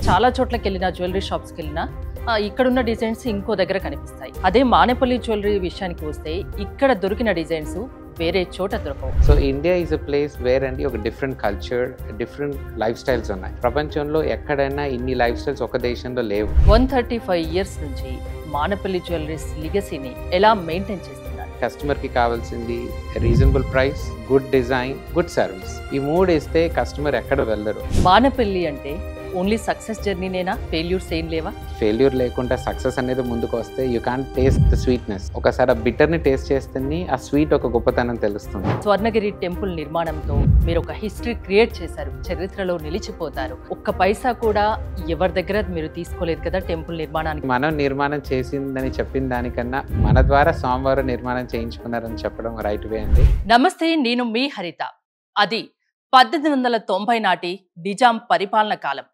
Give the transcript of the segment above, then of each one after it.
చాలా చోట్లకెళ్ళినా జ్యువెలరీ షాప్స్‌కెళ్ళినా ఇక్కడున్న డిజైన్స్ ఇంకో దగ్గర కనిపిస్తాయి. అదే మానేపల్లి జ్యువెలరీ విషయానికి వస్తే ఇక్కడ దొరికిన డిజైన్స్ వేరే చోట దొరకవు. So India is a place where అండి ఒక different culture, different life styles ఉన్నాయి. ప్రపంచంలో ఎక్కడైనా ఇన్ని లైఫ్ స్టైల్స్ ఒక దేశంలో లేవు. 135 ఇయర్స్ నుంచి మానేపల్లి జ్యువెలరీస్ లిగసీని ఎలా మెయింటైన్ చేస్తున్నారు? కస్టమర్కి కావాల్సింది reasonable price, good design, good service. ఈ మూడు ఇస్తే కస్టమర్ ఎక్కడ వెళ్ళరు. మానేపల్లి అంటే ఓన్లీ సక్సెస్ జర్నీనేనా? ఫెయిల్యూర్స్ ఏం లేవా? ఫెయిల్యూర్ లేకుండా సక్సెస్ అనేది ముందుకు వస్తే you can taste the sweetness. ఒకసారి ఆ బిట్టర్ని టేస్ట్ చేస్తేనే ఆ స్వీట్ ఒక గొప్పతనం తెలుస్తుంది. స్వర్ణగిరి టెంపుల్ నిర్మాణంతో మీరు ఒక హిస్టరీ క్రియేట్ చేశారు, చరిత్రలో నిలిచిపోతారు. ఒక్క పైసా కూడా ఎవరి దగ్గర మీరు తీసుకోలేదు కదా టెంపుల్ నిర్మాణానికి. మనం నిర్మాణం చేసిందని చెప్పిన దానికన్నా మన ద్వారా స్వామివారు నిర్మాణం చేయించుకున్నారని చెప్పడం రైట్ వే అండి. నమస్తే, నేను మీ హరిత. అది 1890 నాటి నిజాం పరిపాలన కాలం.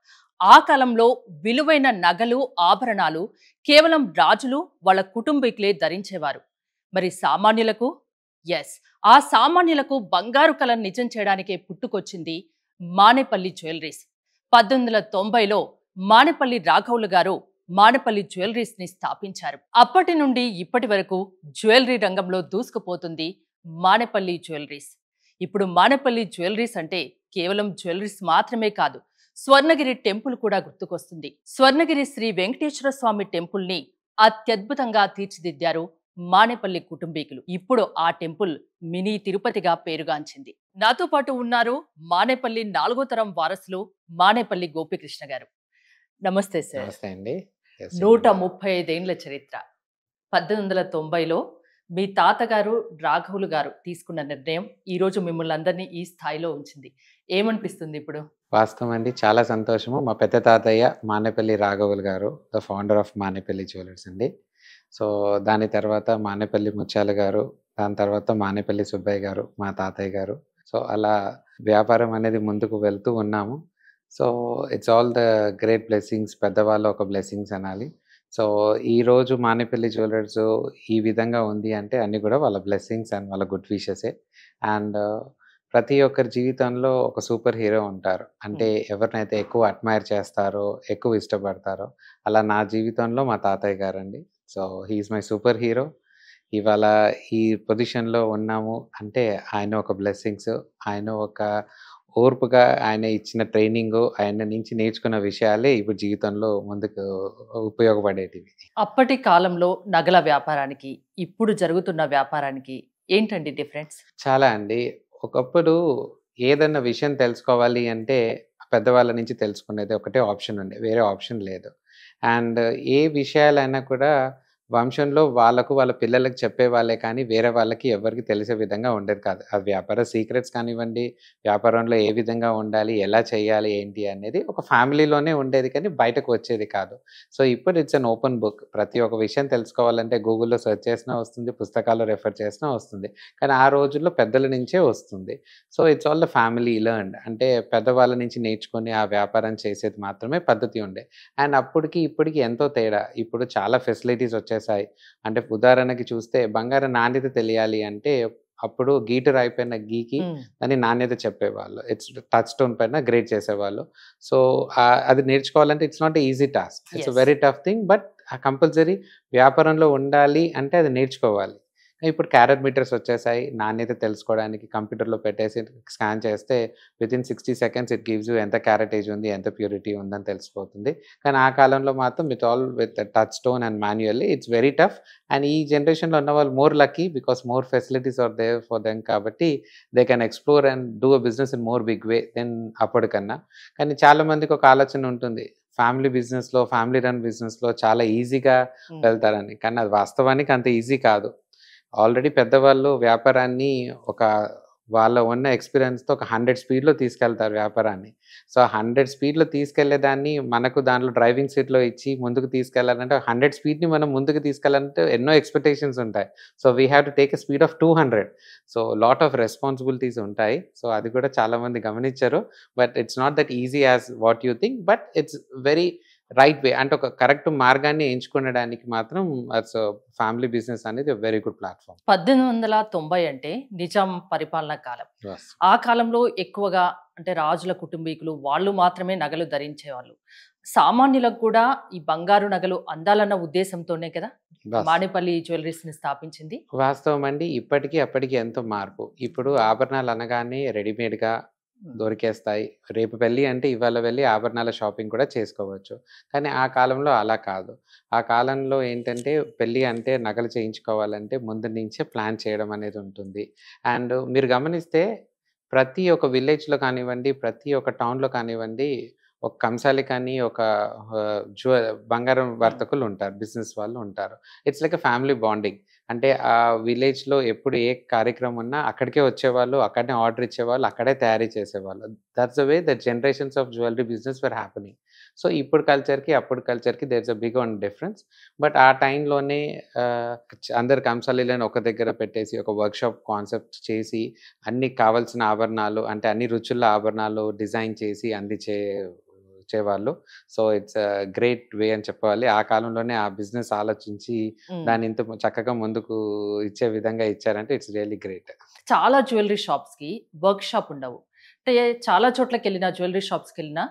ఆ కాలంలో విలువైన నగలు, ఆభరణాలు కేవలం రాజులు వాళ్ళ కుటుంబీకులే ధరించేవారు. మరి సామాన్యులకు? ఆ సామాన్యులకు బంగారు కలను నిజం చేయడానికే పుట్టుకొచ్చింది మానేపల్లి జ్యువెలరీస్. 1890లో మానేపల్లి రాఘవులు గారు మానేపల్లి జ్యువెలరీస్ ని స్థాపించారు. అప్పటి నుండి ఇప్పటి వరకు జ్యువెలరీ రంగంలో దూసుకుపోతుంది మానేపల్లి జ్యువెలరీస్. ఇప్పుడు మానేపల్లి జ్యువెలరీస్ అంటే కేవలం జ్యువెలరీస్ మాత్రమే కాదు, స్వర్ణగిరి టెంపుల్ కూడా గుర్తుకొస్తుంది. స్వర్ణగిరి శ్రీ వెంకటేశ్వర స్వామి టెంపుల్ ని అత్యద్భుతంగా తీర్చిదిద్దారు మానేపల్లి కుటుంబీకులు. ఇప్పుడు ఆ టెంపుల్ మినీ తిరుపతిగా పేరుగాంచింది. నాతో పాటు ఉన్నారు మానేపల్లి 4వ తరం వారసులు మానేపల్లి గోపికృష్ణ గారు. నమస్తే సార్. నమస్తే అండి. 135 ఏండ్ల చరిత్ర. 1890లో మీ తాతగారు రాఘవులు గారు తీసుకున్న నిర్ణయం ఈ రోజు మిమ్మల్ని అందరినీ ఈ స్థాయిలో ఉంచింది. ఏమనిపిస్తుంది ఇప్పుడు? వాస్తవం అండి, చాలా సంతోషము. మా పెద్ద తాతయ్య మానేపల్లి రాఘవులు గారు the founder of Manepalli jewellers అండి. సో దాని తర్వాత మానేపల్లి ముత్యాల గారు, దాని తర్వాత మానేపల్లి సుబ్బయ్య గారు మా తాతయ్య గారు. సో అలా వ్యాపారం అనేది ముందుకు వెళ్తూ ఉన్నాము. So it's all the great blessings, పెద్దవాళ్ళు ఒక బ్లెస్సింగ్స్ అనాలి. సో ఈరోజు మానేపల్లి జ్యువెలర్స్ ఈ విధంగా ఉంది అంటే అన్నీ కూడా వాళ్ళ బ్లెస్సింగ్స్ అండ్ వాళ్ళ గుడ్ విషెసే. అండ్ ప్రతి ఒక్కరి జీవితంలో ఒక సూపర్ హీరో ఉంటారు. అంటే ఎవరినైతే ఎక్కువ అడ్మైర్ చేస్తారో, ఎక్కువ ఇష్టపడతారో, అలా నా జీవితంలో మా తాతయ్య గారండి. So he's my superhero. ఇవాళ ఈ పొజిషన్లో ఉన్నాము అంటే ఆయన ఒక బ్లెస్సింగ్స్, ఆయన ఒక ఓర్పుగా ఆయన ఇచ్చిన ట్రైనింగ్, ఆయన నుంచి నేర్చుకున్న విషయాలే ఇప్పుడు జీవితంలో ముందుకు ఉపయోగపడేటివి. అప్పటి కాలంలో నగల వ్యాపారానికి ఇప్పుడు జరుగుతున్న వ్యాపారానికి ఏంటండి డిఫరెన్స్? చాలా అండి. ఒకప్పుడు ఏదన్నా విషయం తెలుసుకోవాలి అంటే పెద్దవాళ్ళ నుంచి తెలుసుకునేది ఒకటే ఆప్షన్ ఉండే, వేరే ఆప్షన్ లేదు. అండ్ ఏ విషయాలైనా కూడా వంశంలో వాళ్ళకు వాళ్ళ పిల్లలకు చెప్పేవాళ్ళే కానీ వేరే వాళ్ళకి ఎవరికి తెలిసే విధంగా ఉండేది కాదు. ఆ వ్యాపార సీక్రెట్స్ కానివ్వండి, వ్యాపారంలో ఏ విధంగా ఉండాలి, ఎలా చేయాలి, ఏంటి అనేది ఒక ఫ్యామిలీలోనే ఉండేది కానీ బయటకు వచ్చేది కాదు. సో ఇప్పుడు ఇట్స్ అన్ ఓపెన్ బుక్. ప్రతి ఒక్క విషయం తెలుసుకోవాలంటే గూగుల్లో సెర్చ్ చేసినా వస్తుంది, పుస్తకాల్లో రెఫర్ చేసినా వస్తుంది. కానీ ఆ రోజుల్లో పెద్దల నుంచే వస్తుంది. So it's all the family learned. అంటే పెద్దవాళ్ళ నుంచి నేర్చుకొని ఆ వ్యాపారం చేసేది మాత్రమే పద్ధతి ఉండే. అండ్ అప్పటికి ఇప్పటికి ఎంతో తేడా. ఇప్పుడు చాలా ఫెసిలిటీస్ వచ్చేసాయి. అంటే ఉదాహరణకి చూస్తే బంగారం నాణ్యత తెలియాలి అంటే అప్పుడు గీటర్ అయిపోయిన గీకి దాని నాణ్యత చెప్పేవాళ్ళు. ఇట్స్ టచ్ స్టోన్ పైన గ్రేడ్ చేసేవాళ్ళు. సో అది నేర్చుకోవాలంటే it's not easy task, it's very tough thing. But compulsory వ్యాపారంలో ఉండాలి అంటే అది నేర్చుకోవాలి. ఇప్పుడు క్యారెట్ మీటర్స్ వచ్చేసాయి. నాణ్యత తెలుసుకోవడానికి కంప్యూటర్లో పెట్టేసి స్కాన్ చేస్తే within 60 seconds it gives you ఎంత క్యారెటేజ్ ఉంది, ఎంత ప్యూరిటీ ఉందని తెలిసిపోతుంది. కానీ ఆ కాలంలో మాత్రం with all with touch stone and manually it's very tough. And ఈ జనరేషన్లో ఉన్న వాళ్ళు more lucky because more facilities are there for them. కాబట్టి they can explore and do a business in more big way than అప్పటికన్నా. కానీ చాలామందికి ఒక ఆలోచన ఉంటుంది, ఫ్యామిలీ బిజినెస్లో, ఫ్యామిలీ రన్ బిజినెస్లో చాలా ఈజీగా వెళ్తారని. కానీ అది వాస్తవానికి అంత ఈజీ కాదు. ఆల్రెడీ పెద్దవాళ్ళు వ్యాపారాన్ని ఒక వాళ్ళ ఉన్న ఎక్స్పీరియన్స్తో ఒక 100 స్పీడ్లో తీసుకెళ్తారు వ్యాపారాన్ని. సో 100 స్పీడ్లో తీసుకెళ్లేదాన్ని మనకు దాంట్లో డ్రైవింగ్ సీట్లో ఇచ్చి ముందుకు తీసుకెళ్లాలంటే 100 స్పీడ్ని మనం ముందుకు తీసుకెళ్లాలంటే ఎన్నో ఎక్స్పెక్టేషన్స్ ఉంటాయి. So we have to take a speed of 200. So lot of responsibilities ఉంటాయి. సో అది కూడా చాలామంది గమనించారు. But it's not that easy as what you think, but it's very right way. అంటే ఒక కరెక్ట్ మార్గాన్ని ఎంచుకోవడానికి మాత్రం ఫ్యామిలీ బిజినెస్ అనేది వెరీ గుడ్ ప్లాట్ఫామ్. 1890 అంటే నిజాం పరిపాలన కాలం. ఆ కాలంలో ఎక్కువగా అంటే రాజుల కుటుంబీకులు వాళ్ళు మాత్రమే నగలు ధరించేవాళ్ళు. సామాన్యులకు కూడా ఈ బంగారు నగలు అందాలన్న ఉద్దేశంతోనే కదా వాస్తవం. మానేపల్లి జ్యువెలరీస్ ని స్థాపించింది. వాస్తవం అండి. ఇప్పటికి అప్పటికి ఎంతో మార్పు. ఇప్పుడు ఆభరణాలు అనగానే రెడీమేడ్‌గా దొరికేస్తాయి. రేపు పెళ్లి అంటే ఇవాళ వెళ్లి ఆభరణాల షాపింగ్ కూడా చేసుకోవచ్చు. కానీ ఆ కాలంలో అలా కాదు. ఆ కాలంలో ఏంటంటే పెళ్లి అంటే నగలు చేయించుకోవాలంటే ముందు నుంచే ప్లాన్ చేయడం అనేది ఉంటుంది. అండ్ మీరు గమనిస్తే ప్రతి ఒక్క విలేజ్‌లో కానివ్వండి, ప్రతి ఒక్క టౌన్‌లో కానివ్వండి, ఒక కంసాలి కానీ, ఒక బంగారం వర్తకులు ఉంటారు. బిజినెస్ వాళ్ళు ఉంటారు. It's like a family bonding. అంటే ఆ విలేజ్‌లో ఎప్పుడు ఏ కార్యక్రమం ఉన్నా అక్కడికే వచ్చేవాళ్ళు, అక్కడనే ఆర్డర్ ఇచ్చేవాళ్ళు, అక్కడే తయారీ చేసేవాళ్ళు. That's the way the generations of jewellery business were happening. So ఇప్పుడు కల్చర్‌కి, అప్పుడు కల్చర్‌కి there is a big one difference. But ఆ టైంలోనే అందరు కంసాలీలను ఒక దగ్గర పెట్టేసి ఒక వర్క్‌షాప్ కాన్సెప్ట్ చేసి అన్ని కావాల్సిన ఆభరణాలు అంటే అన్ని రుచుల ఆభరణాలు డిజైన్ చేసి చేవాళ్ళు. సో ఇట్స్ గ్రేట్ వే అని చెప్పాలి. ఆ కాలంలోనే ఆ బిజినెస్ ఆలోచించి దాన్ని ఇంత చక్కగా ముందుకు ఇచ్చే విధంగా ఇచ్చారంటే ఇట్స్ రియల్లీ గ్రేట్. చాలా జ్యువెలరీ షాప్స్ కి వర్క్ షాప్ ఉండవు. అంటే చాలా చోట్లకి వెళ్ళిన జ్యువెలరీ షాప్స్ కి వెళ్ళినా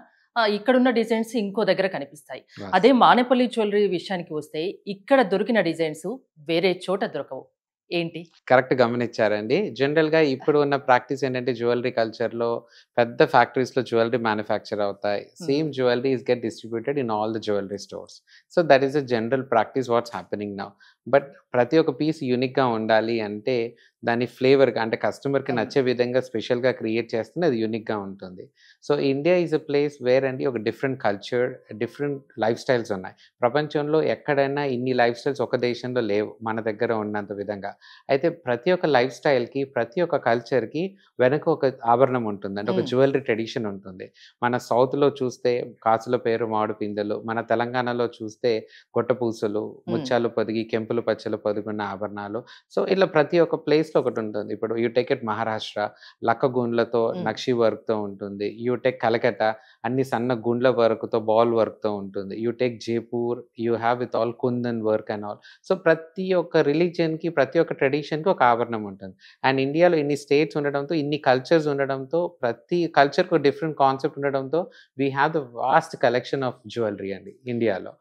ఇక్కడున్న డిజైన్స్ ఇంకో దగ్గర కనిపిస్తాయి. అదే మానేపల్లి జ్యువెలరీ విషయానికి వస్తే ఇక్కడ దొరికిన డిజైన్స్ వేరే చోట దొరకవు. ఏంటి? కరెక్ట్ గమనించారండి. జనరల్‌గా ఇప్పుడు ఉన్న ప్రాక్టీస్ ఏంటంటే జ్యువెలరీ కల్చర్‌లో పెద్ద ఫ్యాక్టరీస్‌లో జ్యువెలరీ మ్యానుఫ్యాక్చర్ అవుతాయి. Same jewellery is get distributed in all the jewellery stores. So that is a general practice what's happening now. But ప్రతి ఒక్క పీస్ యూనిక్‌గా ఉండాలి అంటే దాని ఫ్లేవర్‌గా అంటే కస్టమర్‌కి నచ్చే విధంగా స్పెషల్‌గా క్రియేట్ చేస్తేనే అది యూనిక్‌గా ఉంటుంది. So India is a place where అండి ఒక different culture, different life styles ఉన్నాయి. ప్రపంచంలో ఎక్కడైనా ఇన్ని లైఫ్ స్టైల్స్ ఒక దేశంలో లేవు మన దగ్గర ఉన్నంత విధంగా. అయితే ప్రతి ఒక్క లైఫ్ స్టైల్‌కి, ప్రతి ఒక్క కల్చర్‌కి వెనక ఒక ఆభరణం ఉంటుంది. అంటే ఒక జ్యువెలరీ ట్రెడిషన్ ఉంటుంది. మన సౌత్‌లో చూస్తే కాసుల పేరు మామిడి పిందెలు, మన తెలంగాణలో చూస్తే గొట్టపూసలు, ముత్యాలు పొదిగి, కెంపులు పచ్చలు పొదిగున్న ఆభరణాలు. సో ఇట్లా ప్రతి ఒక్క ప్లేస్‌లో ఒకటి ఉంటుంది. ఇప్పుడు యూ టేక్ ఇట్ మహారాష్ట్ర లక్క గుండ్లతో నక్షి వర్క్‌తో ఉంటుంది. యూ టేక్ కలకత్తా అన్ని సన్న గుండ్ల వర్క్‌తో బాల్ వర్క్‌తో ఉంటుంది. You take Jaipur you have with all kundan work and all. So ప్రతి ఒక్క రిలీజియన్‌కి, ప్రతి ఒక్క ట్రెడిషన్‌కి ఒక ఆభరణం ఉంటుంది. అండ్ ఇండియాలో ఇన్ని స్టేట్స్ ఉండడంతో, ఇన్ని కల్చర్స్ ఉండడంతో, ప్రతి కల్చర్‌కి డిఫరెంట్ కాన్సెప్ట్ ఉండడంతో we have the vast collection of jewellery అండి ఇండియాలో.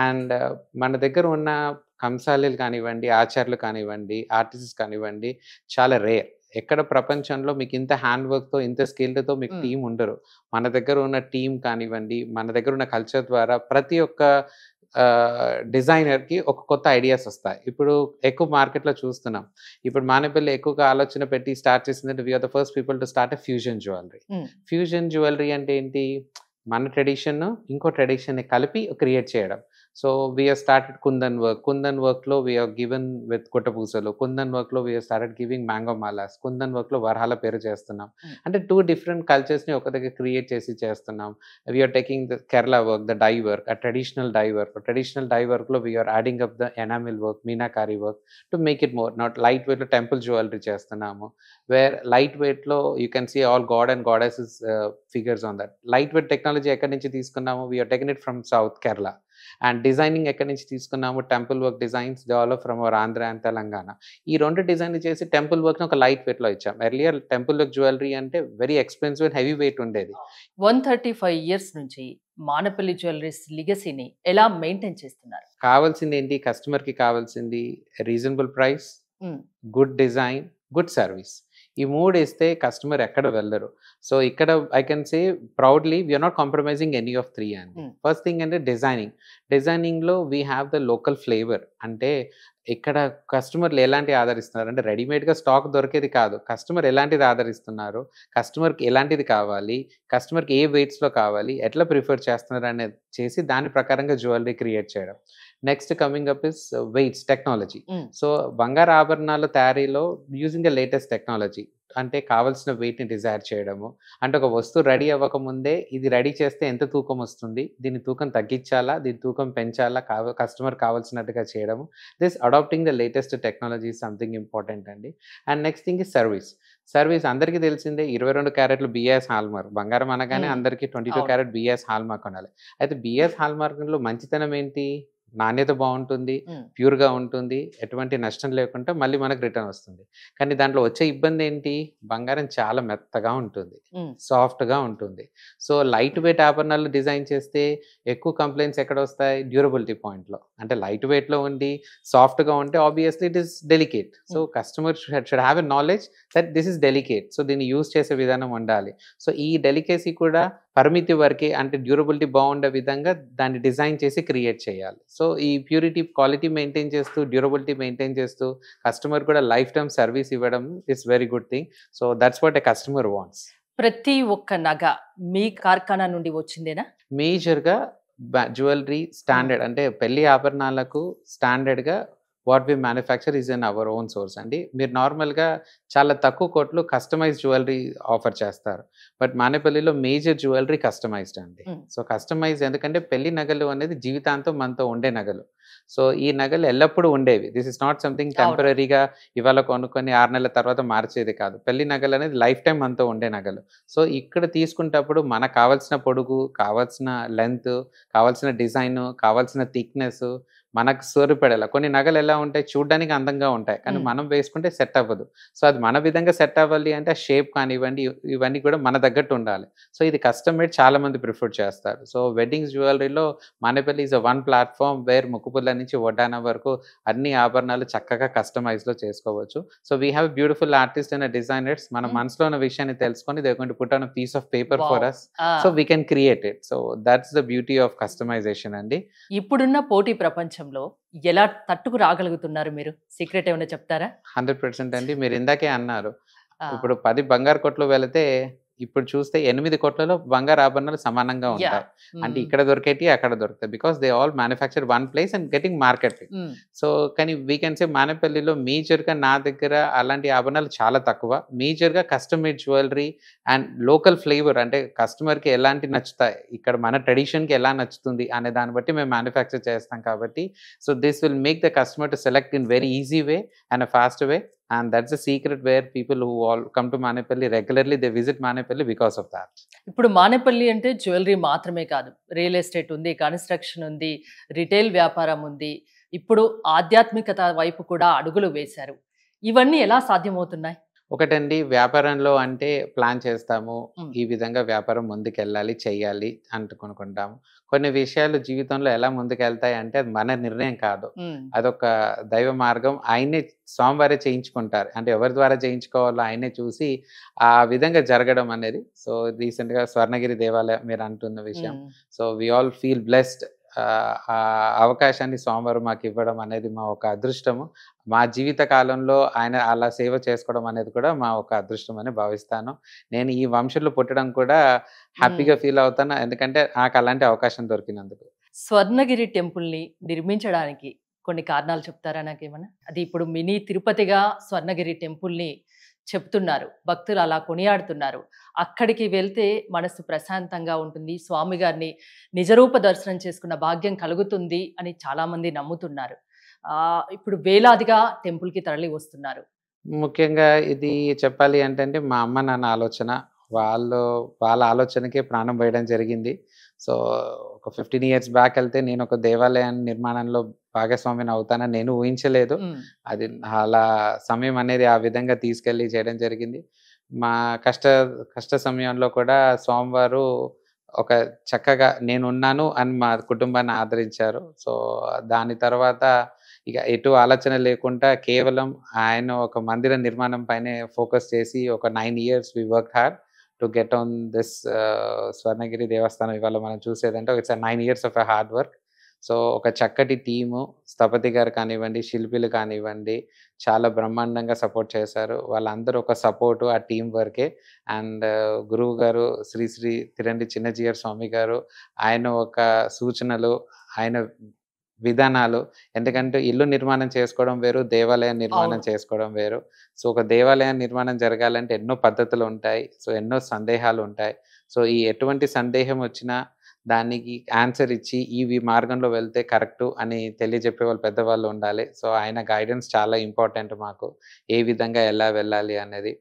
అండ్ మన దగ్గర ఉన్న కంసాలీలు కానివ్వండి, ఆచార్యులు కానివ్వండి, ఆర్టిస్ట్స్ కానివ్వండి చాలా రేర్. ఎక్కడ ప్రపంచంలో మీకు ఇంత హ్యాండ్ వర్క్‌తో, ఇంత స్కిల్డ్‌తో మీకు టీమ్ ఉండరు. మన దగ్గర ఉన్న టీమ్ కానివ్వండి, మన దగ్గర ఉన్న కల్చర్ ద్వారా ప్రతి ఒక్క డిజైనర్‌కి ఒక కొత్త ఐడియాస్ వస్తాయి. ఇప్పుడు ఎక్కువ మార్కెట్‌లో చూస్తున్నాం. ఇప్పుడు మానేపల్లి ఎక్కువగా ఆలోచన పెట్టి స్టార్ట్ చేసిందంటే we are the first people to start a fusion jewellery. Fusion jewellery అంటే ఏంటి? మన ట్రెడిషన్ ఇంకో ట్రెడిషన్‌ని కలిపి క్రియేట్ చేయడం. So we have started kundan work. Kundan వర్క్‌లో వి హావ్ గివెన్ విత్ కొట్టపూసలు. కుందన్ వర్క్‌లో we have started giving mango malas. Kundan వర్క్‌లో వరహాల పేరు చేస్తున్నాం. అంటే 2 డిఫరెంట్ కల్చర్స్‌ని ఒక దగ్గర క్రియేట్ చేసి చేస్తున్నాం. We are taking the Kerala work, the dye work, ఆ traditional dye work. Traditional dye వర్క్‌లో we are adding up the enamel work, meenakari work to make it more not light వెయిట్‌లో టెంపుల్ జ్యువెలరీ చేస్తున్నాము. Where light వెయిట్‌లో you can see all god and goddesses figures on that. Light weight technology ఎక్కడి నుంచి తీసుకున్నాము? We are taken it from south Kerala. And designing ఎక్కడి నుంచి తీసుకున్నాము? Temple work designs develop from our Andhra and Telangana. ఈ 2 డిజైన్‌లు చేసి టెంపుల్ వర్క్‌ని ఒక లైట్ వెయిట్‌లో ఇచ్చాం. ఎర్లియర్ టెంపుల్ వర్క్ జ్యువెలరీ అంటే very expensive and heavy weight ఉండేది. 135 ఇయర్స్ నుంచి మానేపల్లి జ్యువెలరీస్ లిగసీని ఎలా మెయింటైన్ చేస్తున్నారు? కావాల్సింది ఏంటి? కస్టమర్‌కి కావాల్సింది reasonable price, good design, good service. ఈ 3 ఇస్తే కస్టమర్ ఎక్కడ వెళ్ళరు. సో ఇక్కడ I can say proudly we are not compromising any of 3 అండి. ఫస్ట్ థింగ్ అంటే డిజైనింగ్. డిజైనింగ్‌లో we have the local flavour. అంటే ఇక్కడ కస్టమర్లు ఎలాంటివి ఆదరిస్తున్నారు అంటే రెడీమేడ్‌గా స్టాక్ దొరికేది కాదు. కస్టమర్ ఎలాంటిది ఆదరిస్తున్నారు, కస్టమర్‌కి ఎలాంటిది కావాలి, కస్టమర్‌కి ఏ వెయిట్స్‌లో కావాలి, ఎట్లా ప్రిఫర్ చేస్తున్నారు అనేది చేసి దాని ప్రకారంగా జ్యువెలరీ క్రియేట్ చేయడం. Next coming up is weights technology. So బంగారు ఆభరణాల తయారీలో యూజింగ్ ద లేటెస్ట్ టెక్నాలజీ. అంటే కావాల్సిన వెయిట్‌ని డిజైర్ చేయడము. అంటే ఒక వస్తువు రెడీ అవ్వకముందే ఇది రెడీ చేస్తే ఎంత తూకం వస్తుంది, దీని తూకం తగ్గించాలా, దీని తూకం పెంచాలా, కస్టమర్ కావాల్సినట్టుగా చేయడము. This adapting the latest technology is something important అండి. And next thing is service. Service అందరికీ తెలిసిందే 22 క్యారెట్లు బిఐఎస్ హాల్మార్క్. బంగారం అనగానే అందరికీ 22 క్యారెట్ బిఐఎస్ హాల్మార్క్ కొనాలి. అయితే బిఐఎస్ హాల్మార్క్‌లో మంచితనం ఏంటి? నాణ్యత బాగుంటుంది, ఉమ్, ప్యూర్‌గా ఉంటుంది. ఎటువంటి నష్టం లేకుండా మళ్ళీ మనకు రిటర్న్ వస్తుంది. కానీ దాంట్లో వచ్చే ఇబ్బంది ఏంటి? బంగారం చాలా మెత్తగా ఉంటుంది. ఉమ్, సాఫ్ట్‌గా ఉంటుంది. సో, లైట్ వెయిట్ ఆభరణాలు డిజైన్ చేస్తే ఎక్కువ కంప్లెయింట్స్ ఎక్కడొస్తాయి? డ్యూరబిలిటీ పాయింట్‌లో. అంటే లైట్ వెయిట్‌లో ఉండి సాఫ్ట్‌గా ఉంటే obviously it is delicate. So, um, customer should have a knowledge that this is delicate. So, దీన్ని యూజ్ చేసే విధానం ఉండాలి. సో, ఈ డెలికేసీ కూడా పరిమితి వరకే, అంటే డ్యూరబిలిటీ బాగుండే విధంగా దాన్ని డిజైన్ చేసి క్రియేట్ చేయాలి. సో, ఈ ప్యూరిటీ, క్వాలిటీ మెయింటైన్ చేస్తూ, డ్యూరబిలిటీ మెయింటైన్ చేస్తూ, కస్టమర్ కూడా లైఫ్ టైమ్ సర్వీస్ ఇవ్వడం it's very good thing. So, that's what a customer wants. ప్రతి ఒక్క నగ మీ కార్ఖానా నుండి వచ్చిందేనా? మేజర్‌గా జ్యువెలరీ ఉమ్, స్టాండర్డ్, అంటే పెళ్లి ఆభరణాలకు స్టాండర్డ్‌గా what we manufacture is in our own source అండి. మీరు నార్మల్‌గా చాలా తక్కువ కోట్లు కస్టమైజ్డ్ జ్యువెలరీ ఆఫర్ చేస్తారు. బట్ మానేపల్లిలో మేజర్ జ్యువెలరీ కస్టమైజ్డ్ అండి. ఉమ్, సో, కస్టమైజ్డ్ ఎందుకంటే పెళ్లి నగలు అనేది జీవితాంతం మనతో ఉండే నగలు. సో, ఈ నగలు ఎల్లప్పుడూ ఉండేవి. దిస్ ఇస్ నాట్ సంథింగ్ అవును. టెంపరరీగా ఇవాళ కొనుక్కొని 6 నెలల తర్వాత మార్చేది కాదు. పెళ్లి నగలు అనేది లైఫ్ టైమ్ మనతో ఉండే నగలు. సో, ఇక్కడ తీసుకునేటప్పుడు మనకు కావాల్సిన పొడుగు, కావాల్సిన లెంత్, కావాల్సిన డిజైను, కావాల్సిన థిక్‌నెస్ మనకు సరిపడేలా. కొన్ని నగలు ఎలా ఉంటాయి? చూడ్డానికి అందంగా ఉంటాయి. కానీ ఉమ్, మనం వేసుకుంటే సెట్ అవ్వదు. సో, అది మన విధంగా సెట్ అవ్వాలి అంటే ఆ షేప్ కానివ్వండి, ఇవన్నీ కూడా మన తగ్గట్టు ఉండాలి. సో, ఇది కస్టమ్ మేడ్ చాలా మంది ప్రిఫర్ చేస్తారు. సో, వెడ్డింగ్స్ జ్యువెలరీలో Manepalli is one platform where ముక్కుపుల్ల నుంచి వడ్డానం వరకు అన్ని ఆభరణాలు చక్కగా కస్టమైజ్‌లో చేసుకోవచ్చు. So, we have beautiful artist and designers. మన ఉమ్, మనసులో ఉన్న విషయాన్ని తెలుసుకొని they are going to put on a piece of paper for wow! Us. Ah, so, we can create it. So, that's the beauty of customisation అండి. ఇప్పుడున్న పోటీ ప్రపంచంలో ఎలా తట్టుకు రాగలుగుతున్నారు మీరు? సీక్రెట్ ఏమైనా చెప్తారా? 100% అండి. మీరు ఇందాకే అన్నారు. ఆ, ఇప్పుడు 10 బంగారు కొట్లు వెళితే, ఇప్పుడు చూస్తే 8 కొట్లలో బంగారు ఆభరణాలు సమానంగా యా, ఉంటాయి. అంటే ఉమ్, ఇక్కడ దొరికేటియి అక్కడ దొరుకుతాయి. Because they all manufactured one place and getting marketed. Um, so, కానీ వీ కెన్ సే మానేపల్లిలో మేజర్‌గా నా దగ్గర అలాంటి ఆభరణాలు చాలా తక్కువ. మేజర్‌గా custom made jewellery and local flavour, అంటే కస్టమర్‌కి ఎలాంటి నచ్చుతాయి, ఇక్కడ మన ట్రెడిషన్‌కి ఎలా నచ్చుతుంది అనే దాన్ని బట్టి మేము మ్యానుఫ్యాక్చర్ చేస్తాం కాబట్టి, so, this will make the customer to select in very easy way and a fast way. And that's the secret where people who all come to Manepalli regularly, they visit Manepalli because of that. ఇప్పుడు మానేపల్లి అంటే jewellery మాత్రమే కాదు, real estate ఉంది, construction ఉంది, retail వ్యాపారం ఉంది, ఇప్పుడు ఆధ్యాత్మికత వైపు కూడా అడుగులు వేశారు. ఇవన్నీ ఎలా సాధ్యమవుతున్నాయి? ఒకటండి, వ్యాపారంలో అంటే ప్లాన్ చేస్తాము. ఉమ్, ఈ విధంగా వ్యాపారం ముందుకెళ్ళాలి, చెయ్యాలి అనుకుంటాము. కొన్ని విషయాలు జీవితంలో ఎలా ముందుకెళ్తాయి అంటే అది మన నిర్ణయం కాదు. ఉమ్, అదొక దైవ మార్గం. ఆయనే స్వామివారే చేయించుకుంటారు. అంటే ఎవరి ద్వారా చేయించుకోవాలో ఆయనే చూసి ఆ విధంగా జరగడం అనేది. సో, రీసెంట్‌గా స్వర్ణగిరి దేవాలయం మీరు అంటున్న విషయం. Um, so, we all feel blessed. ఆ అవకాశాన్ని స్వామివారు మాకివ్వడం అనేది మా ఒక అదృష్టము. మా జీవిత కాలంలో ఆయన అలా సేవ చేసుకోవడం అనేది కూడా మా ఒక అదృష్టం అని భావిస్తాను. నేను ఈ వంశంలో పుట్టడం కూడా హ్యాపీగా ఉమ్. ఫీల్ అవుతాను. ఎందుకంటే నాకు అలాంటి అవకాశం దొరికినందుకు. స్వర్ణగిరి టెంపుల్ని నిర్మించడానికి కొన్ని కారణాలు చెప్తారా నాకేమన్నా? అది ఇప్పుడు మినీ తిరుపతిగా స్వర్ణగిరి టెంపుల్ని చెప్తున్నారు, భక్తులు అలా కొనియాడుతున్నారు. అక్కడికి వెళ్తే మనసు ప్రశాంతంగా ఉంటుంది, స్వామి గారిని నిజరూప దర్శనం చేసుకున్న భాగ్యం కలుగుతుంది అని చాలామంది నమ్ముతున్నారు. ఇప్పుడు వేలాదిగా టెంపుల్కి తరలి వస్తున్నారు. ముఖ్యంగా ఇది చెప్పాలి అంటే మా అమ్మ నాన్న ఆలోచన. వాళ్ళ ఆలోచనకే ప్రాణం పోయడం జరిగింది. సో, ఒక 15 ఇయర్స్ బ్యాక్ వెళ్తే నేను ఒక దేవాలయం నిర్మాణంలో భాగస్వామిని అవుతానని నేను ఊహించలేదు. ఉమ్, అది అలా సమయం అనేది ఆ విధంగా తీసుకెళ్ళి చేయడం జరిగింది. మా కష్ట సమయంలో కూడా స్వామివారు ఒక చక్కగా నేనున్నాను అని మా కుటుంబాన్ని ఆదరించారు. సో, దాని తర్వాత ఇక ఎటు ఆలోచన లేకుండా కేవలం ఆయన ఒక మందిర నిర్మాణం పైనే ఫోకస్ చేసి ఒక 9 years we worked hard to get on this Swarnagiri Devasthanam. ఇవాళ మనం చూసేదంటే it's 9 years of a hard work. So, ఒక చక్కటి టీము, స్థపతి గారు కానివ్వండి, శిల్పులు కానివ్వండి, చాలా బ్రహ్మాండంగా సపోర్ట్ చేశారు. వాళ్ళందరూ ఒక సపోర్టు, ఆ టీమ్ వర్కే. అండ్ గురువు గారు శ్రీ శ్రీ తిరండి చిన్నజీయర్ స్వామి గారు, ఆయన ఒక సూచనలు, ఆయన విధానాలు. ఎందుకంటే ఇల్లు నిర్మాణం చేసుకోవడం వేరు, దేవాలయం నిర్మాణం అవును. చేసుకోవడం వేరు. సో, ఒక దేవాలయం నిర్మాణం జరగాలంటే ఎన్నో పద్ధతులు ఉంటాయి. సో, ఎన్నో సందేహాలు ఉంటాయి. సో, ఈ ఎటువంటి సందేహం వచ్చినా దానికి ఆన్సర్ ఇచ్చి ఈ మార్గంలో వెళ్తే కరెక్టు అని తెలియజెప్పే వాళ్ళు పెద్దవాళ్ళు ఉండాలి. సో ఆయన గైడెన్స్ చాలా ఇంపార్టెంట్ మాకు. ఏ విధంగా ఎలా వెళ్ళాలి అనేది.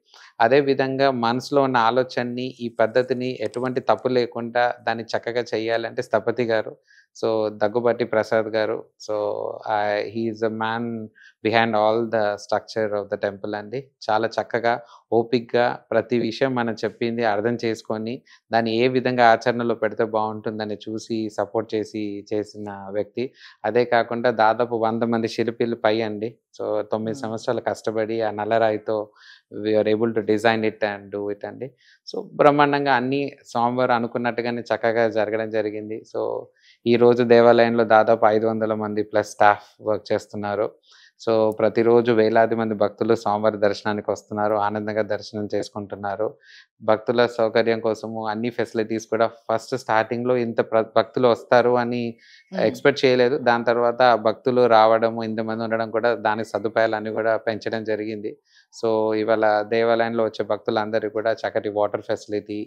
అదే విధంగా మనసులో ఉన్న ఆలోచనని, ఈ పద్ధతిని ఎటువంటి తప్పు లేకుండా దాన్ని చక్కగా చేయాలంటే స్థపతి గారు. సో దగ్గుబాటి ప్రసాద్ గారు. So he is the man behind all the structure of the temple అండి. చాలా చక్కగా, ఓపికగా ప్రతి విషయం మనం చెప్పింది అర్థం చేసుకొని, దాన్ని ఏ విధంగా ఆచరణలో పెడితే బావుంటుందని చూసి సపోర్ట్ చేసిన వ్యక్తి. అదే కాకుండా దాదాపు 100 మంది శిల్పిలు పై అండి. సో 9 సంవత్సరాలు కష్టపడి ఆ నల్లరాయితో we are able to design it and do it అండి. సో బ్రహ్మాండంగా అన్నీ స్వామివారు అనుకున్నట్టుగానే చక్కగా జరగడం జరిగింది. సో ఈరోజు దేవాలయంలో దాదాపు 500 మంది ప్లస్ స్టాఫ్ వర్క్ చేస్తున్నారు. సో ప్రతిరోజు వేలాది మంది భక్తులు స్వామివారి దర్శనానికి వస్తున్నారు. ఆనందంగా దర్శనం చేసుకుంటున్నారు. భక్తుల సౌకర్యం కోసము అన్ని ఫెసిలిటీస్ కూడా ఫస్ట్ స్టార్టింగ్‌లో ఇంత భక్తులు వస్తారు అని ఎక్స్‌పెక్ట్ చేయలేదు. దాని తర్వాత భక్తులు రావడము, ఇంతమంది ఉండడం కూడా దాని సదుపాయాలన్నీ కూడా పెంచడం జరిగింది. సో ఇవాళ దేవాలయంలో వచ్చే భక్తులందరికీ కూడా చక్కటి water facility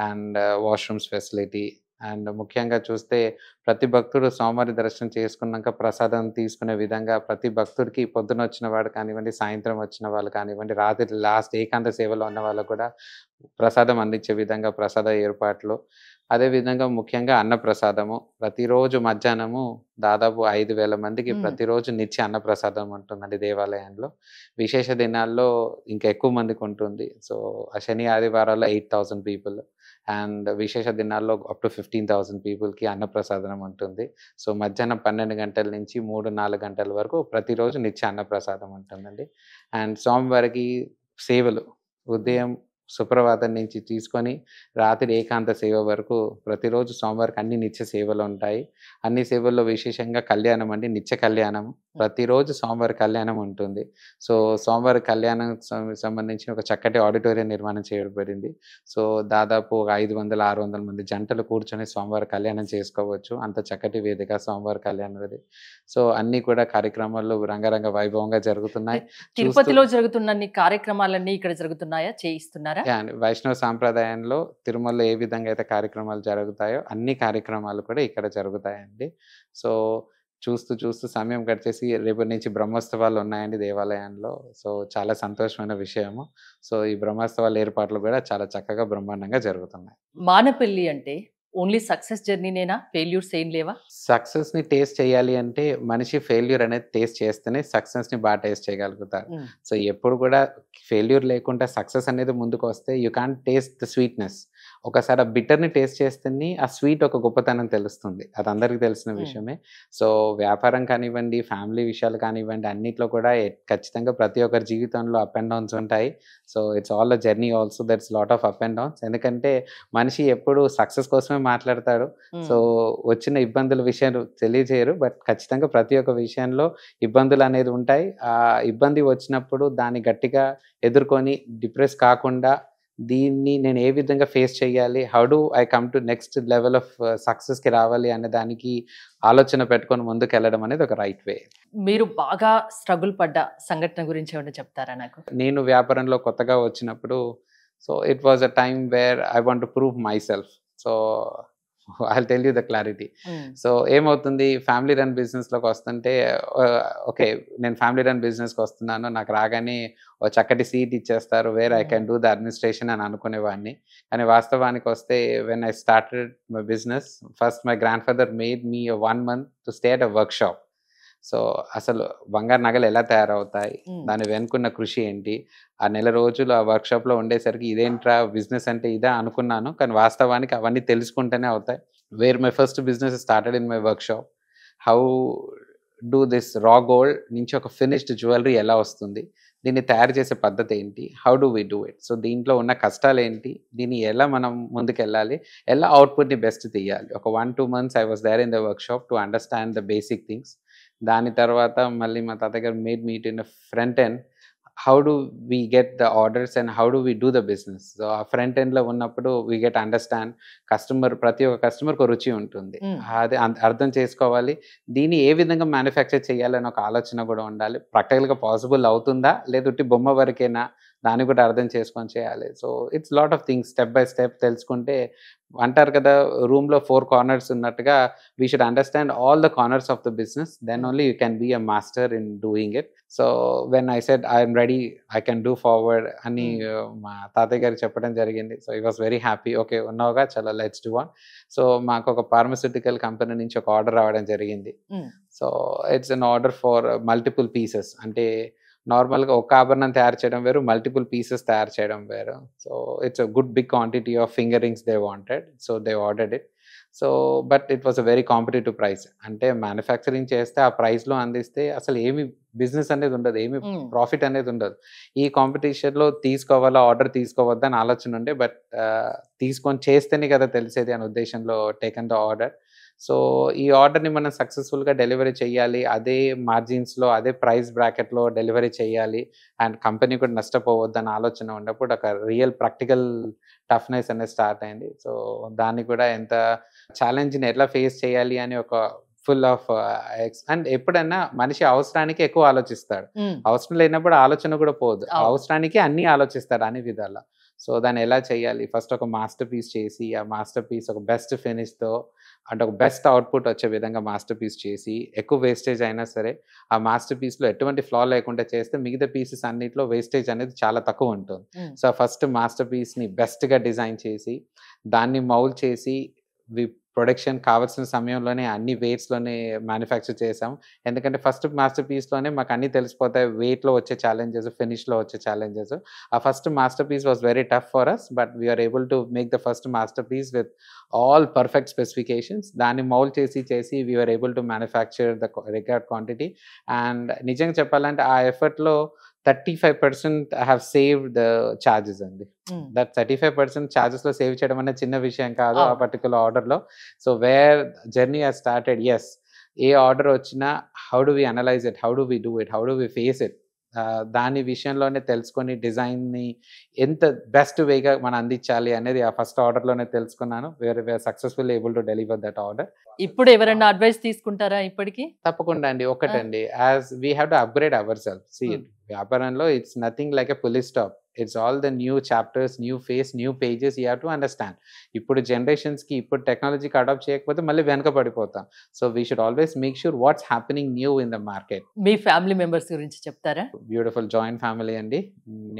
and washrooms facility and ముఖ్యంగా చూస్తే ప్రతి భక్తుడు స్వామివారి దర్శనం చేసుకున్నాక ప్రసాదం తీసుకునే విధంగా ప్రతి భక్తుడికి పొద్దున వచ్చిన వాడు కానివ్వండి, సాయంత్రం వచ్చిన వాళ్ళు కానివ్వండి, రాత్రి లాస్ట్ ఏకాంత సేవలో ఉన్న వాళ్ళకు కూడా ప్రసాదం అందించే విధంగా ప్రసాద ఏర్పాట్లు. అదేవిధంగా ముఖ్యంగా అన్నప్రసాదము. ప్రతిరోజు మధ్యాహ్నము దాదాపు 5,000 మందికి ప్రతిరోజు నిత్య అన్నప్రసాదం ఉంటుందండి దేవాలయంలో. విశేష దినాల్లో ఇంకా ఎక్కువ మందికి ఉంటుంది. సో ఆ శని, ఆదివారాల్లో 8,000 పీపుల్ అండ్ విశేష దినాల్లో అప్ టు 15,000 పీపుల్‌కి అన్నప్రసాదం ఉంటుంది. సో మధ్యాహ్నం 12 గంటల నుంచి 3, 4 గంటల వరకు ప్రతిరోజు నిత్య అన్నప్రసాదం ఉంటుందండి. అండ్ స్వామివారికి సేవలు ఉదయం సుప్రభాతం నుంచి తీసుకొని రాత్రి ఏకాంత సేవ వరకు ప్రతిరోజు స్వామివారికి అన్ని నిత్య సేవలు ఉంటాయి. అన్ని సేవల్లో విశేషంగా కళ్యాణం అండి, నిత్య కళ్యాణం. ప్రతిరోజు స్వామివారి కళ్యాణం ఉంటుంది. సో స్వామివారి కళ్యాణం సంబంధించి ఒక చక్కటి ఆడిటోరియం నిర్మాణం చేయబడింది. సో దాదాపు ఒక 500, 600 మంది జంటలు కూర్చొని స్వామివారి కళ్యాణం చేసుకోవచ్చు. అంత చక్కటి వేదిక స్వామివారి కళ్యాణం అది. సో అన్నీ కూడా కార్యక్రమాలు రంగరంగ వైభవంగా జరుగుతున్నాయి. తిరుపతిలో జరుగుతున్న కార్యక్రమాలన్నీ ఇక్కడ జరుగుతున్నాయా, చేయిస్తున్నారా? వైష్ణవ సాంప్రదాయంలో తిరుమలలో ఏ విధంగా అయితే కార్యక్రమాలు జరుగుతాయో అన్ని కార్యక్రమాలు కూడా ఇక్కడ జరుగుతాయండి. సో చూస్తూ సమయం గడిచేసి రేపటి నుంచి బ్రహ్మోత్సవాలు ఉన్నాయండి దేవాలయంలో. సో చాలా సంతోషమైన విషయము. సో ఈ బ్రహ్మోత్సవాల ఏర్పాట్లు కూడా చాలా చక్కగా బ్రహ్మాండంగా జరుగుతున్నాయి. మానపల్లి అంటే ఓన్లీ సక్సెస్ జర్నీనేనా? ఫెయిల్యూర్స్ ఏం లేవా? సక్సెస్‌ని టేస్ట్ చేయాలి అంటే మనిషి ఫెయిల్యూర్ అనేది టేస్ట్ చేస్తేనే సక్సెస్‌ని బాగా టేస్ట్ చేయగలుగుతారు. సో ఎప్పుడు కూడా ఫెయిల్యూర్ లేకుండా సక్సెస్ అనేది ముందుకొస్తే you can't taste the sweetness. ఒకసారి ఆ బిటర్‌ని టేస్ట్ చేస్తేనే ఆ స్వీట్ ఒక గొప్పతనం తెలుస్తుంది. అది అందరికీ తెలిసిన విషయమే. సో వ్యాపారం కానివ్వండి, ఫ్యామిలీ విషయాలు కానివ్వండి, అన్నిట్లో కూడా ఖచ్చితంగా ప్రతి ఒక్కరి జీవితంలో అప్ అండ్ డౌన్స్ ఉంటాయి. So it's all a journey also. That's lot of up and downs. ఎందుకంటే మనిషి ఎప్పుడు సక్సెస్ కోసమే మాట్లాడతాడు. సో వచ్చిన ఇబ్బందుల విషయాలు తెలియజేయరు. బట్ ఖచ్చితంగా ప్రతి ఒక్క విషయంలో ఇబ్బందులు అనేది ఉంటాయి. ఆ ఇబ్బంది వచ్చినప్పుడు దాన్ని గట్టిగా ఎదుర్కొని డిప్రెస్ కాకుండా దీన్ని నేను ఏ విధంగా ఫేస్ చేయాలి, how do I come to next level of సక్సెస్‌కి రావాలి అనే దానికి ఆలోచన పెట్టుకొని ముందుకెళ్ళడం అనేది ఒక రైట్ వే. మీరు బాగా స్ట్రగుల్ పడ్డ సంఘటన గురించి ఏమైనా చెప్తారా నాకు? నేను వ్యాపారంలో కొత్తగా వచ్చినప్పుడు so it was a time where I want to prove my self. So I'll tell you the clarity. So ఏమవుతుంది, ఫ్యామిలీ రన్ బిజినెస్లోకి వస్తుంటే ఓకే నేను ఫ్యామిలీ రన్ బిజినెస్కి వస్తున్నాను, నాకు రాగానే ఒక చక్కటి సీట్ ఇచ్చేస్తారు where I can do the administration అని అనుకునేవాడిని. కానీ వాస్తవానికి వస్తే when I started my business first my grand father made me 1 month to stay at a work shop. So అసలు బంగారు నగలు ఎలా తయారవుతాయి, దాని వెనుకున్న కృషి ఏంటి, ఆ నెల రోజులు ఆ వర్క్షాప్లో ఉండేసరికి ఇదేంట్రా బిజినెస్ అంటే ఇదా అనుకున్నాను. కానీ వాస్తవానికి అవన్నీ తెలుసుకుంటేనే అవుతాయి. Where my first business started in my workshop. How do this raw gold నుంచి ఒక ఫినిష్డ్ జ్యువెలరీ ఎలా వస్తుంది, దీన్ని తయారు చేసే పద్ధతి ఏంటి, how do we do it, so దీంట్లో ఉన్న కష్టాలు ఏంటి, దీన్ని ఎలా మనం ముందుకెళ్ళాలి, ఎలా అవుట్పుట్ని బెస్ట్ తీయాలి. ఒక 1-2 months I was there in the workshop to understand the basic things. దాని తర్వాత మళ్ళీ మా తాతయ్య గారు made meet in front end, how do we get the orders and how do we do the business. So ఆ front ఎండ్లో ఉన్నప్పుడు we get understand ప్రతి ఒక్క కస్టమర్కి ఒక రుచి ఉంటుంది, అది అర్థం చేసుకోవాలి. దీన్ని ఏ విధంగా మ్యానుఫ్యాక్చర్ చేయాలని ఒక ఆలోచన కూడా ఉండాలి. ప్రాక్టికల్గా పాసిబుల్ అవుతుందా లేదంటే బొమ్మ వరకేనా, దాన్ని కూడా అర్థం చేసుకొని చేయాలి. So it's lot of things step by step తెలుసుకుంటే అంటారు కదా, రూమ్లో 4 కార్నర్స్ ఉన్నట్టుగా we should understand all the corners of the business, then only you can be a master in doing it. So when I said I'm ready, I can do forward అని మా తాతయ్య గారికి చెప్పడం జరిగింది. సో ఈ was very happy. Okay ఉన్నావుగా, చలో let's do on. So మాకు ఒక ఫార్మస్యూటికల్ కంపెనీ నుంచి ఒక ఆర్డర్ రావడం జరిగింది. So it's an order for multiple pieces. అంటే నార్మల్గా ఒక ఆభరణం తయారు చేయడం వేరు, మల్టిపుల్ పీసెస్ తయారు చేయడం వేరు. So it's a good big quantity of finger rings they wanted. So they ordered it. So but it was a very competitive price. అంటే మ్యానుఫ్యాక్చరింగ్ చేస్తే ఆ ప్రైస్లో అందిస్తే అసలు ఏమి బిజినెస్ అనేది ఉండదు, ఏమి ప్రాఫిట్ అనేది ఉండదు. ఈ కాంపిటీషన్లో తీసుకోవాలా ఆర్డర్ తీసుకోవద్దా అని ఆలోచన ఉండే, బట్ తీసుకొని చేస్తేనే కదా తెలిసేది అనే ఉద్దేశంలో టేకన్ ద ఆర్డర్. సో ఈ ఆర్డర్ని మనం సక్సెస్ఫుల్గా డెలివరీ చేయాలి, అదే మార్జిన్స్లో అదే ప్రైస్ బ్రాకెట్లో డెలివరీ చేయాలి, అండ్ కంపెనీ కూడా నష్టపోవద్దని ఆలోచన ఉన్నప్పుడు ఒక రియల్ ప్రాక్టికల్ టఫ్నెస్ అనేది స్టార్ట్ అయింది. సో దాన్ని కూడా ఎంత ఛాలెంజ్ని ఎట్లా ఫేస్ చేయాలి అని ఒక ఫుల్ ఆఫ్ అండ్ ఎప్పుడైనా మనిషి అవసరానికి ఎక్కువ ఆలోచిస్తాడు, అవసరం లేనప్పుడు ఆలోచన కూడా పోదు, అవసరానికి అన్ని ఆలోచిస్తాడు అన్ని విధాలా. సో దాన్ని ఎలా చేయాలి, ఫస్ట్ ఒక మాస్టర్ పీస్ చేసి ఆ మాస్టర్ పీస్ ఒక బెస్ట్ ఫినిష్తో అంటే ఒక బెస్ట్ అవుట్పుట్ వచ్చే విధంగా మాస్టర్ పీస్ చేసి, ఎక్కువ వేస్టేజ్ అయినా సరే ఆ మాస్టర్ పీస్లో ఎటువంటి ఫ్లా లేకుండా చేస్తే మిగతా పీసెస్ అన్నిట్లో వేస్టేజ్ అనేది చాలా తక్కువ ఉంటుంది. సో ఫస్ట్ మాస్టర్ పీస్ని బెస్ట్గా డిజైన్ చేసి దాన్ని మౌల్డ్ చేసి ప్రొడక్షన్ కావాల్సిన సమయంలోనే అన్ని వెయిట్స్లోనే మ్యానుఫ్యాక్చర్ చేసాం. ఎందుకంటే ఫస్ట్ మాస్టర్ పీస్లోనే మాకు అన్నీ తెలిసిపోతాయి, వెయిట్లో వచ్చే ఛాలెంజెస్, ఫినిష్లో వచ్చే ఛాలెంజెస్. ఆ first masterpiece was very tough for us, but we're able to make the first masterpiece with all perfect specifications. దాన్ని మౌల్డ్ చేసి we're able to manufacture the record quantity. And నిజంగా చెప్పాలంటే ఆ ఎఫర్ట్లో 35% I have saved the charges అండి. That 35% ఛార్జెస్లో save చేయడం అనేది చిన్న విషయం కాదు ఆ పర్టికులర్ ఆర్డర్లో. So where journey has started, yes, ఏ ఆర్డర్ వచ్చినా how do we analyse it, how do we do it, how do we face it, దాని విషయంలోనే తెలుసుకొని డిజైన్ని ఎంత బెస్ట్ వేగా మనం అందించాలి అనేది ఆ ఫస్ట్ ఆర్డర్లోనే తెలుసుకున్నాను. Where successfully able to deliver that order. ఇప్పుడు ఎవరైనా అడ్వైస్ తీసుకుంటారా ఇప్పటికి? తప్పకుండా అండి. ఒకటండి, as we have to upgrade our self. See వ్యాపారంలో it's nothing like a full stop, it's all the new chapters, new face, new pages you have to understand. ఇప్పుడు జనరేషన్స్కి ఇప్పుడు టెక్నాలజీకి అడాప్ట్ చేయకపోతే మళ్ళీ వెనక పడిపోతాం. So we should always make sure what's happening new in the market. మీ family members గురించి చెప్తారా? బ్యూటిఫుల్ జాయింట్ ఫ్యామిలీ అండి.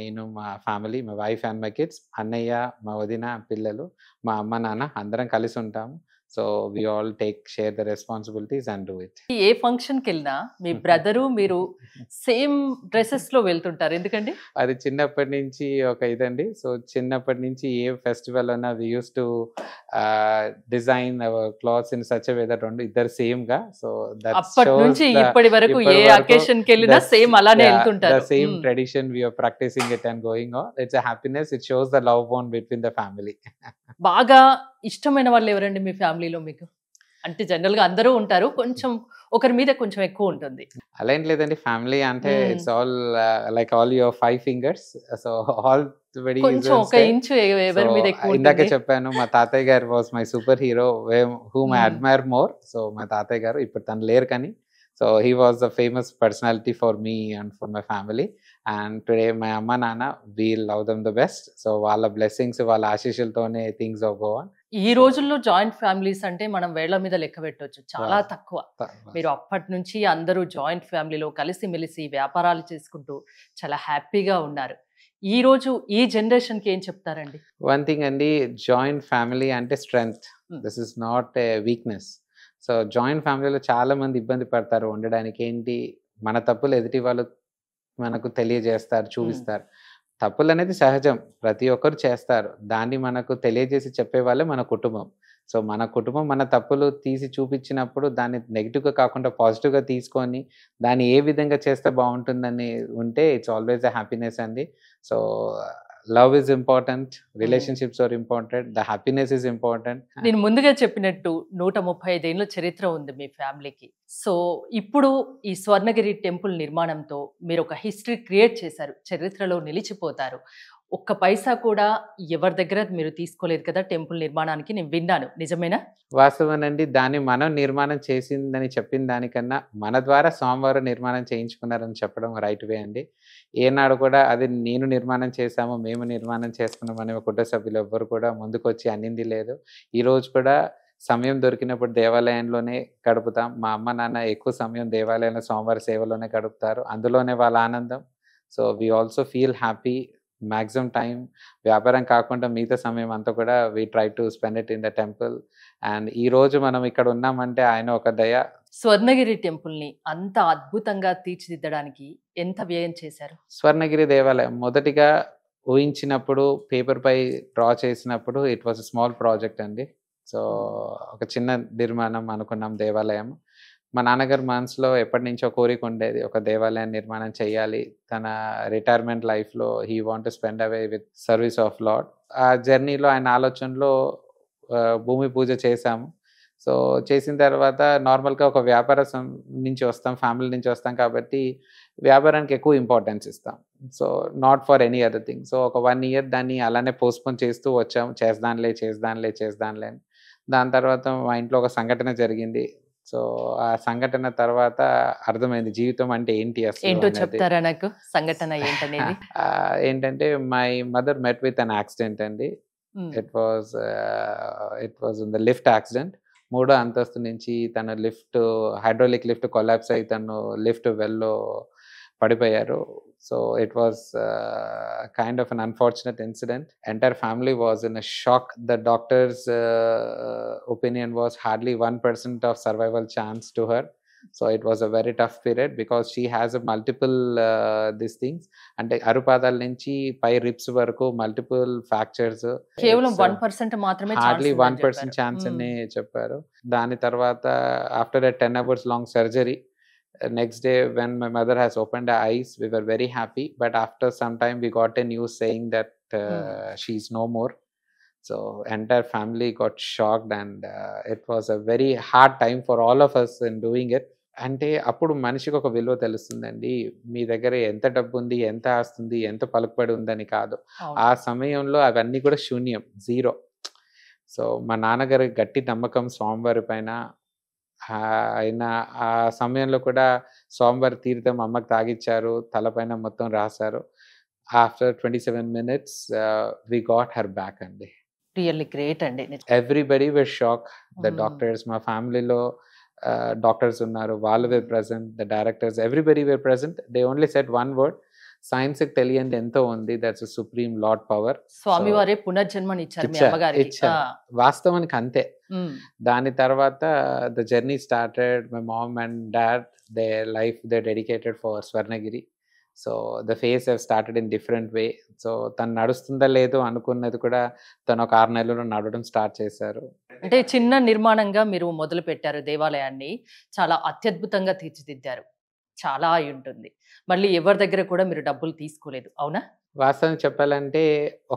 నేను, మా ఫ్యామిలీ, మా వైఫ్ అండ్ మై కిడ్స్, అన్నయ్య, మా వదిన, పిల్లలు, మా అమ్మ నాన్న అందరం కలిసి ఉంటాము. So we all share the responsibilities and do it. ఏ ఫంక్షన్కి వెళ్ళినా మీ బ్రదరు మీరు సేమ్ డ్రెస్సెస్ లో వెళ్తుంటారు, ఎందుకండి? అది చిన్నప్పటి నుంచి ఒక ఇదండి. సో చిన్నప్పటి నుంచి ఏ ఫెస్టివల్ అన్నా we used to design our clothes in such a way that ఇద్దరు సేమ్ గా. సో అప్పటి నుంచి ఇప్పటి వరకు ఏ అకేషన్ కి వెళ్ళినా సేమ్ అలానే వెళ్తుంటారు. The same tradition we are practicing it and going on. It's a happiness. It shows the love bond between the family. బాగా ఇష్టమైన వాళ్ళు ఎవరండి మీ ఫ్యామిలీలో మీకు? అంటే జనరల్ గా అందరూ ఉంటారు, కొంచెం ఒకరి మీద కొంచెం ఎక్కువ ఉంటుంది. అలా ఏం లేదండి, ఫ్యామిలీ అంటే it's all like all your 5 fingers. So all very కొంచెం ఒక ఇంచు ఎవరి మీద ఎక్కువ ఉంటుంది. ఇందాక చెప్పాను, మా తాతయ్య గారు was my super hero whom I admire more. So మా తాతయ్య గారు ఇప్పుడు తను లేరు కానీ, so he was a famous personality for me and for my family. And today my amma nana, we love them the best. So వాళ్ళ blessings, వాళ్ళ ఆశీస్సులతోనే things go on. ఈ రోజుల్లో జాయింట్ ఫ్యామిలీస్ అంటే మనం వేళ్ల మీద లెక్క పెట్టవచ్చు, చాలా తక్కువ. మీరు అప్పటి నుంచి అందరూ జాయింట్ ఫ్యామిలీలో కలిసిమెలిసి వ్యాపారాలు చేసుకుంటూ చాలా హ్యాపీగా ఉన్నారు. ఈ రోజు ఈ జనరేషన్ కి ఏం చెప్తారండి? వన్ థింగ్ అండి, జాయింట్ ఫ్యామిలీ అంటే strength, this is not a weakness. So joint ఫ్యామిలీలో చాలా మంది ఇబ్బంది పడతారు ఉండడానికి. ఏంటి, మన తప్పులు ఎదుటి వాళ్ళు మనకు తెలియజేస్తారు, చూపిస్తారు. తప్పులు అనేది సహజం, ప్రతి ఒక్కరు చేస్తారు. దాన్ని మనకు తెలియజేసి చెప్పే వాళ్ళే మన కుటుంబం. సో మన కుటుంబం మన తప్పులు తీసి చూపించినప్పుడు దాన్ని నెగిటివ్గా కాకుండా పాజిటివ్గా తీసుకొని దాన్ని ఏ విధంగా చేస్తే బాగుంటుందని ఉంటే ఇట్స్ ఆల్వేస్ ఎ హ్యాపీనెస్ అండి. So love is important, relationships are important, the happiness is important. నేను ముందుగా చెప్పినట్టు 135 ఏళ్ళ చరిత్ర ఉంది మీ ఫ్యామిలీకి. సో ఇప్పుడు ఈ స్వర్ణగిరి టెంపుల్ నిర్మాణంతో మీరు ఒక హిస్టరీ క్రియేట్ చేశారు, చరిత్రలో నిలిచిపోతారు. ఒక్క పైసా కూడా ఎవరి దగ్గర మీరు తీసుకోలేదు కదా టెంపుల్ నిర్మాణానికి, నేను విన్నాను. నిజమేనా? వాస్తవమేనండి. దాన్ని మనం నిర్మాణం చేసిందని చెప్పిన దానికన్నా, మన ద్వారా స్వామివారు నిర్మాణం చేయించుకున్నారని చెప్పడం రైట్ వే అండి. ఏనాడు కూడా అది నేను నిర్మాణం చేశాము, మేము నిర్మాణం చేసుకున్నామని మా కుటుంబ సభ్యులు ఎవ్వరు కూడా ముందుకొచ్చి అనింది లేదు. ఈరోజు కూడా సమయం దొరికినప్పుడు దేవాలయంలోనే గడుపుతాం. మా అమ్మ, నాన్న ఎక్కువ సమయం దేవాలయంలో స్వామివారి సేవలోనే గడుపుతారు. అందులోనే వాళ్ళ ఆనందం. So, we also feel happy. Maximum time వ్యాపారం కాకుండా మిగతా సమయం అంతా కూడా we try to spend it in the temple. And ఈరోజు మనం ఇక్కడ ఉన్నామంటే ఆయన ఒక దయ. స్వర్ణగిరి టెంపుల్ని అంత అద్భుతంగా తీర్చిదిద్దడానికి ఎంత వ్యయం చేశారు? స్వర్ణగిరి దేవాలయం మొదటిగా ఊహించినప్పుడు, పేపర్పై డ్రా చేసినప్పుడు it was a small project అండి. సో, ఒక చిన్న నిర్మాణం అనుకున్నాం దేవాలయం. మా నాన్నగారి మనసులో ఎప్పటి నుంచో కోరిక ఉండేది, ఒక దేవాలయం నిర్మాణం చేయాలి. తన రిటైర్మెంట్ లైఫ్లో he want to spend away with service of lord. ఆ జర్నీలో ఆయన ఆలోచనలో భూమి పూజ చేశాము. సో, చేసిన తర్వాత నార్మల్గా ఒక వ్యాపారం నుంచి వస్తాం, ఫ్యామిలీ నుంచి వస్తాం కాబట్టి వ్యాపారానికి ఎక్కువ ఇంపార్టెన్స్ ఇస్తాం. So, not for any other thing. So, ఒక 1 year దాన్ని అలానే పోస్ట్పోన్ చేస్తూ వచ్చాము. చేద్దాంలే. దాని తర్వాత మా ఇంట్లో ఒక సంఘటన జరిగింది. సో, ఆ సంఘటన తర్వాత అర్థమైంది జీవితం అంటే ఏంటి అసలు ఏంటో అనేది. చెప్తారా నాకు? సంఘటన ఏంటనేది? ఏంటంటే my mother met with an accident అండి. It was in the lift accident. 3వ అంతస్తు నుంచి తన హైడ్రాలిక్ లిఫ్ట్ కొలాప్స్ అయ్యి తను లిఫ్ట్ వెల్లో పడిపోయారు. So, it was kind of an unfortunate incident. Entire family was in a shock. The doctors opinion was hardly 1% of survival chance to her. So, it was a very tough period because she has a multiple these things. అంటే అరుపాదాల నుంచి పై ribs వరకు multiple fractures. కేవలం 1% మాత్రమే hardly 1% chance అని చెప్పారు. దాని తర్వాత after 10 hours long surgery, next day when my mother has opened her eyes, we were very happy. But after some time we got a news saying that she's no more. So, entire family got shocked and it was a very hard time for all of us in doing it. అంటే అప్పుడు మనిషికి ఒక విలువ తెలుస్తుందండి. మీ దగ్గర ఎంత డబ్బు ఉంది, ఎంత ఆస్తుంది, ఎంత పలుకుబడి ఉందని కాదు. ఆ సమయంలో అవన్నీ కూడా శూన్యం, జీరో. సో, మా నాన్నగారి గట్టి నమ్మకం స్వామివారి పైన. ఆయన ఆ సమయంలో కూడా స్వామివారి తీర్థం అమ్మకు తాగిచ్చారు, తలపైన మొత్తం రాశారు. After 27 minutes we got her back అండి. రియల్లీ గ్రేట్ అండి. Everybody were shock. The doctors, మా ఫ్యామిలీలో డాక్టర్స్ ఉన్నారు, వాళ్ళు were present, the directors, everybody were present. They only said one word, సైన్స్కి తెలియంది ఎంతో ఉంది, దట్స్ సుప్రీం లార్డ్ పవర్. స్వామివారే పునర్జన్మనిచ్చారు మీ అమ్మగారికి. వాస్తవానికి అంతే. దాని తర్వాత the journey started. My mom and dad, they life they dedicated for Swarnagiri. So, the phase have started in different way. So, తను నడుస్తుందా లేదో అనుకున్నది కూడా తను ఒక 6 నెలల్లో నడవడం స్టార్ట్ చేశారు. అంటే చిన్న నిర్మాణంగా మీరు మొదలు పెట్టారు దేవాలయాన్ని, చాలా అత్యద్భుతంగా తీర్చిదిద్దారు. చాలా అయి ఉంటుంది. మళ్ళీ ఎవరి దగ్గర కూడా మీరు డబ్బులు తీసుకోలేదు, అవునా? వాస్తవం చెప్పాలంటే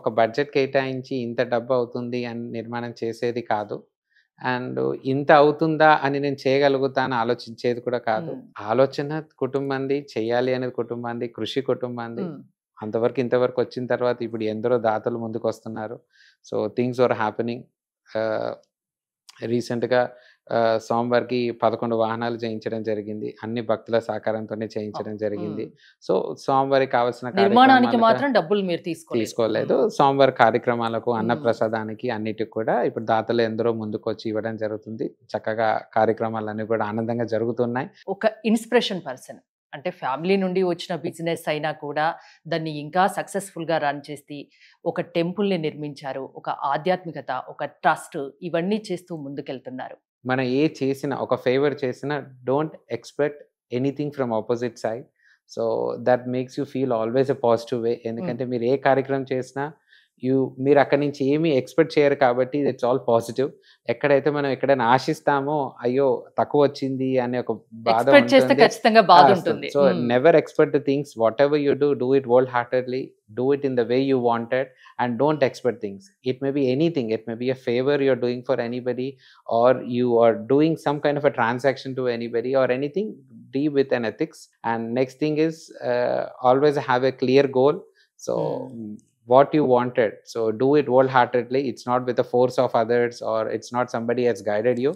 ఒక బడ్జెట్ కేటాయించి ఇంత డబ్బు అవుతుంది అని నిర్మాణం చేసేది కాదు. అండ్ ఇంత అవుతుందా అని నేను చేయగలుగుతాను ఆలోచించేది కూడా కాదు. ఆలోచన కుటుంబంది, చెయ్యాలి అనేది కుటుంబంది, కృషి కుటుంబంది. అంతవరకు ఇంతవరకు వచ్చిన తర్వాత ఇప్పుడు ఎందరో దాతలు ముందుకు వస్తున్నారు. So, things are happening. రీసెంట్గా స్వామివారికి 11 వాహనాలు చేయించడం జరిగింది. అన్ని భక్తుల సహకారంతోనే చేయించడం జరిగింది. సో, స్వామివారికి కావాల్సిన నిర్మాణానికి మాత్రం డబ్బులు మీరు తీసుకోలేదు. స్వామివారి కార్యక్రమాలకు, అన్నప్రసాదానికి, అన్నిటికి కూడా ఇప్పుడు దాతలు ఎందరో ముందుకు వచ్చి ఇవ్వడం జరుగుతుంది. చక్కగా కార్యక్రమాలన్నీ కూడా ఆనందంగా జరుగుతున్నాయి. ఒక ఇన్స్పిరేషన్ పర్సన్ అంటే ఫ్యామిలీ నుండి వచ్చిన బిజినెస్ అయినా కూడా దాన్ని ఇంకా సక్సెస్ఫుల్గా రన్ చేసి ఒక టెంపుల్ని నిర్మించారు, ఒక ఆధ్యాత్మికత, ఒక ట్రస్ట్, ఇవన్నీ చేస్తూ ముందుకెళ్తున్నారు. మనం ఏ చేసినా, ఒక ఫేవర్ చేసినా, don't expect anything from opposite side. So, that makes you feel always a positive way. ఎందుకంటే మీరు ఏ కార్యక్రమం చేసినా మీరు అక్కడి నుంచి ఏమీ ఎక్స్పెక్ట్ చేయరు కాబట్టి ఇట్స్ ఆల్ పాజిటివ్. ఎక్కడైతే మనం ఎక్కడైనా ఆశిస్తామో అయ్యో తక్కువ వచ్చింది అనే ఒక బాధ ఉంటుంది. So, never expect the things. What ever you do it whole heartedly, do it in the way you wanted, and don't expect things. It may be anything. It may be a favor you're doing for anybody, or you are doing some kind of a transaction to anybody or anything. Deal with an ethics. And next thing is always have a clear goal. So, what you wanted. So do it wholeheartedly. It's not with the force of others, or it's not somebody has guided you.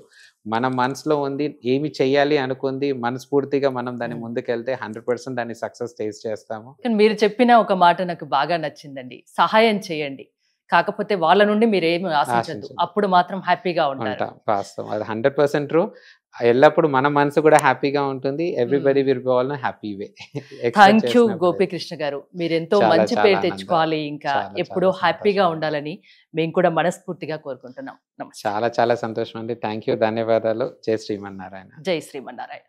మన మనసులో ఉంది, ఏమి చెయ్యాలి అనుకుంది, మనస్ఫూర్తిగా మనం దాని ముందుకెళ్తే 100% దాన్ని సక్సెస్ టేస్ట్ చేస్తాము. కానీ మీరు చెప్పిన ఒక మాట నాకు బాగా నచ్చిందండి, సహాయం చేయండి, కాకపోతే వాళ్ళ నుండి మీరు ఏమి ఆశించద్దు, అప్పుడు మాత్రం హ్యాపీగా ఉంటారు. వాస్తవం, అది 100% ట్రూ. ఎల్లప్పుడు మన మనసు కూడా హ్యాపీగా ఉంటుంది. Everybody will be all happy way. Thank you Gopikrishna గారు, మీరు ఎంతో మంచి పేరు తెచ్చుకోవాలి, ఇంకా ఎప్పుడూ హ్యాపీగా ఉండాలని మేము కూడా మనస్ఫూర్తిగా కోరుకుంటున్నాం. చాలా చాలా సంతోషం అండి. థ్యాంక్ యూ, ధన్యవాదాలు. జై శ్రీమన్నారాయణ. జై శ్రీమన్నారాయణ.